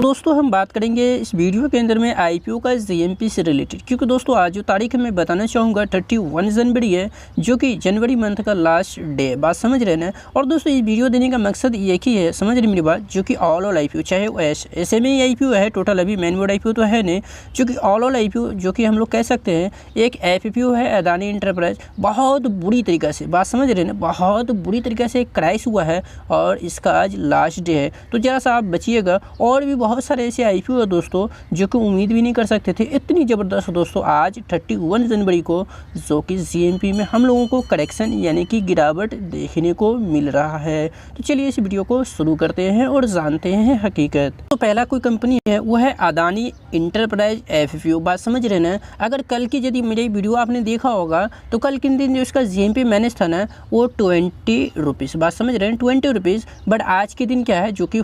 दोस्तों हम बात करेंगे इस वीडियो के अंदर में आईपीओ का जीएमपी से रिलेटेड, क्योंकि दोस्तों आज जो तारीख मैं बताना चाहूँगा 31 जनवरी है, जो कि जनवरी मंथ का लास्ट डे। बात समझ रहे हैं। और दोस्तों ये वीडियो देने का मकसद एक ही है, समझ रहे मेरी बात, जो कि ऑल आईपीओ चाहे वो एसएमए आईपीओ है, टोटल अभी मेन बोर्ड आईपीओ तो है नहीं, जो कि ऑल आईपीओ जो कि हम लोग कह सकते हैं एक एफपीओ है अदानी इंटरप्राइज, बहुत बुरी तरीक़ा से, बात समझ रहे हैं, बहुत बुरी तरीक़े से क्रैश हुआ है और इसका आज लास्ट डे है। तो ज़रा सा आप बचिएगा। और भी बहुत सारे ऐसे आईपीओ है दोस्तों जो कि उम्मीद भी नहीं कर सकते थे इतनी ज़बरदस्त दोस्तों आज 31 जनवरी को, जो कि जीएमपी में हम लोगों को करेक्शन यानी कि गिरावट देखने को मिल रहा है। तो चलिए इस वीडियो को शुरू करते हैं और जानते हैं हकीकत। तो पहला कोई कंपनी है वो है अदानी इंटरप्राइज एफपीओ। बात समझ रहे ना। अगर कल की यदि मेरी वीडियो आपने देखा होगा तो कल के दिन जो इसका जीएमपी मैनेज था ना वो 20 रुपीज़, बात समझ रहे हैं, 20 रुपीज़। बट आज के दिन क्या है जो कि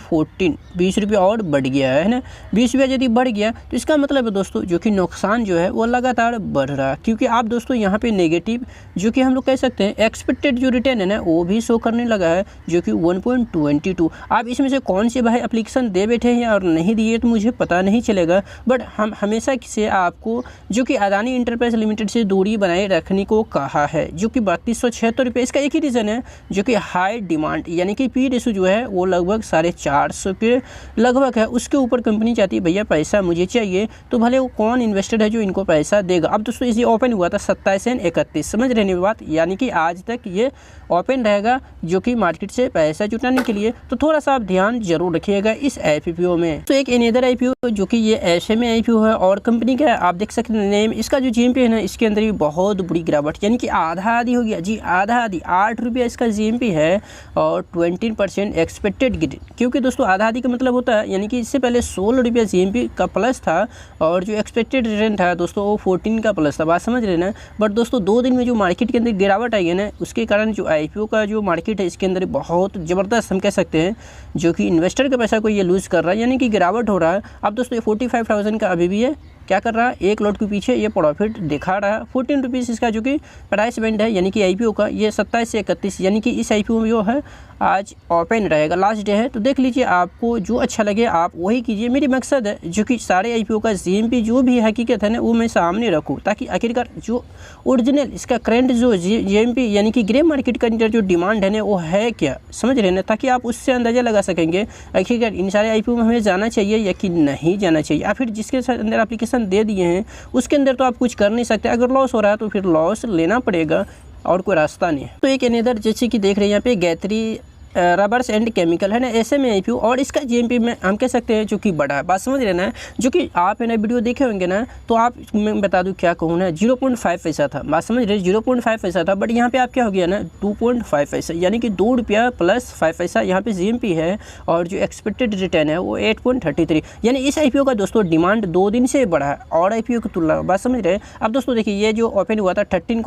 20 रुपये और बढ़ गया है ना। 20 रुपया यदि बढ़ गया तो इसका मतलब है दोस्तों जो कि नुकसान जो है वो लगातार बढ़ रहा है, क्योंकि आप दोस्तों यहाँ पे नेगेटिव जो कि हम लोग कह सकते हैं एक्सपेक्टेड जो रिटर्न है ना वो भी शो करने लगा है, जो कि 1.22। आप इसमें से कौन से भाई एप्लीकेशन दे बैठे हैं और नहीं दिए तो मुझे पता नहीं चलेगा, बट हम हमेशा से आपको जो कि अदानी इंटरप्राइज लिमिटेड से दूरी बनाए रखने को कहा है, जो कि 3276 रुपये। इसका एक ही रीज़न है जो कि हाई डिमांड यानी कि पी रेशो जो है वो लगभग 450 के लगभग है। उसके ऊपर कंपनी चाहती है भैया पैसा मुझे चाहिए, तो भले वो कौन इन्वेस्टर है जो इनको पैसा देगा। अब दोस्तों इसे ओपन हुआ था 27 से 31, समझ रहे हैं बात, यानी कि आज तक ये ओपन रहेगा जो कि मार्केट से पैसा जुटाने के लिए। तो थोड़ा सा आप ध्यान जरूर रखिएगा इस आईपीओ में। तो एक अनदर आईपीओ जो कि ये एसएमए आईपीओ है और कंपनी का आप देख सकते हैं नेम, इसका जो जीएमपी है ना इसके अंदर भी बहुत बुरी गिरावट, यानी कि आधा आधी हो गया जी, आधा आधी। 8 रुपया इसका जीएमपी है और 20% एक्सपेक्टेड गिर, क्योंकि दोस्तों आधा आधी का मतलब होता है यानी कि इससे पहले 16 रुपया जीएमपी का प्लस था और जो एक्सपेक्टेड रिटर्न था दोस्तों वो 14 का प्लस था, बात समझ रहे ना। बट दोस्तों 2 दिन में जो मार्केट के अंदर गिरावट आई है ना उसके कारण जो आईपीओ का जो मार्केट है इसके अंदर बहुत ज़बरदस्त हम कह सकते हैं जो कि इन्वेस्टर का पैसा को ये लूज़ कर रहा है, यानी कि गिरावट हो रहा है। अब दोस्तों ये 45,000 का अभी भी है, क्या कर रहा है एक लॉट के पीछे ये प्रॉफिट दिखा रहा है। 14 रुपीज़ इसका जो कि प्राइस बैंड है यानी कि आईपीओ का, ये 27 से 31 यानी कि इस आईपीओ में जो है आज ओपन रहेगा, लास्ट डे है। तो देख लीजिए आपको जो अच्छा लगे आप वही कीजिए। मेरी मकसद है जो कि सारे आईपीओ का जीएमपी जो भी हकीकत है ना वो मैं सामने रखूँ, ताकि आखिरकार जो ओरिजिनल इसका करंट जो जीएमपी यानी कि ग्रे मार्केट का अंदर जो डिमांड है ना वो है क्या, समझ रहे हैं ना, ताकि आप उससे अंदाज़ा लगा सकेंगे आखिरकार इन सारे आईपीओ में हमें जाना चाहिए या कि नहीं जाना चाहिए। या फिर जिसके अंदर एप्लीकेशन दे दिए हैं उसके अंदर तो आप कुछ कर नहीं सकते, अगर लॉस हो रहा है तो फिर लॉस लेना पड़ेगा और कोई रास्ता नहीं है। तो एक अनदर जैसे कि देख रहे हैं यहाँ पे गायत्री रबर्स एंड केमिकल है ना एसएमए आईपीओ, और इसका जीएमपी में हम कह सकते हैं जो कि बड़ा है, बात समझ रहे ना। जो कि आप है ना वीडियो देखे होंगे ना तो आप मैं बता दूं क्या कहूँ ना, 0.5 पैसा था, बात समझ रहे, 0.5 पैसा था। बट यहाँ पे आप क्या हो गया ना 2.5 पैसा, यानी कि 2 रुपया प्लस 5 पैसा यहाँ पे जीएमपी है और जो एक्सपेक्टेड रिटर्न है वो 8.33, यानी इस आईपीओ का दोस्तों डिमांड 2 दिन से बढ़ा है और आईपीओ की तुलना, बात समझ रहे। अब दोस्तों देखिए ये जो ओपन हुआ था 13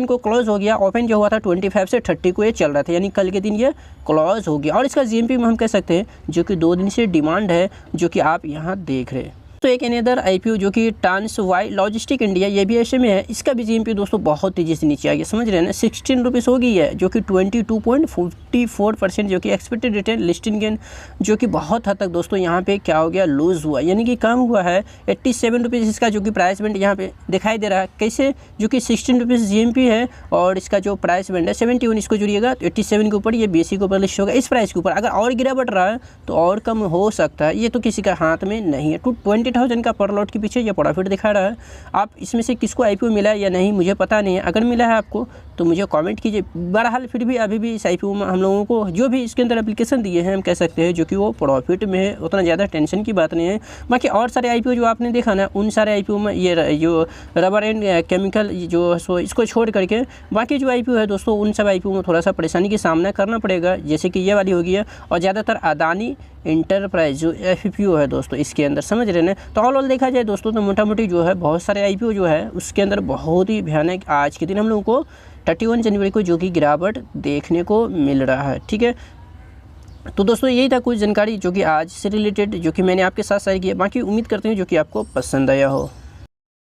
को क्लोज हो गया, ओपन जो हुआ था 25 से 30 को ये चल रहा था, यानी कल के दिन ये क्लोज हो गया। और इसका जीएमपी में हम कह सकते हैं जो कि 2 दिन से डिमांड है जो कि आप यहाँ देख रहे हैं। तो एक अनदर आईपीओ जो कि ट्रांसवाई लॉजिस्टिक इंडिया, ये भी एसएमए है, इसका भी जीएमपी दोस्तों बहुत तेज़ी से नीचे आ गया, समझ रहे हैं ना, 16 रुपीज़ हो गई है, जो कि 22.54% जो कि एक्सपेक्टेड रिटर्न लिस्टिंग गेन जो कि बहुत हद तक दोस्तों यहाँ पे क्या हो गया लूज़ हुआ, यानी कि कम हुआ है। 87 रुपीज़ इसका जो कि प्राइस बैंड यहाँ पे दिखाई दे रहा है, कैसे जो कि 16 रुपीज़ जीएमपी है और इसका जो प्राइस बैंड है 71, इसको जुड़िएगा तो 87 के ऊपर ये बीएससी के ऊपर लिस्ट होगा। इस प्राइस के ऊपर अगर और गिरा बढ़ रहा है तो और कम हो सकता है, ये तो किसी का हाथ में नहीं है। 20,000 का पर लॉट के पीछे ये प्रॉफिट दिखा रहा है। आप इसमें से किसको आईपीओ मिला है या नहीं मुझे पता नहीं है, अगर मिला है आपको तो मुझे कमेंट कीजिए। बहरहाल फिर भी अभी भी इस आईपीओ में हम लोगों को जो भी इसके अंदर एप्लीकेशन दिए हैं हम कह सकते हैं जो कि वो प्रॉफिट में है, उतना ज़्यादा टेंशन की बात नहीं है। बाकी और सारे आईपीओ जो आपने देखा ना उन सारे आईपीओ में ये जो रबर एंड केमिकल जो सो इसको छोड़ करके बाकी जो आईपीओ है दोस्तों उन सब आईपीओ में थोड़ा सा परेशानी का सामना करना पड़ेगा, जैसे कि ये वाली होगी है और ज़्यादातर अदानी इंटरप्राइज जो एफपीओ है दोस्तों इसके अंदर, समझ रहे हैं। तो ऑल देखा जाए दोस्तों तो मोटा मोटी जो है बहुत सारे आईपीओ जो है उसके अंदर बहुत ही भयानक आज के दिन हम लोगों को 31 जनवरी को जो कि गिरावट देखने को मिल रहा है, ठीक है। तो दोस्तों यही था कुछ जानकारी जो कि आज से रिलेटेड जो कि मैंने आपके साथ शेयर किया। बाकी उम्मीद करते हैं जो कि आपको पसंद आया हो।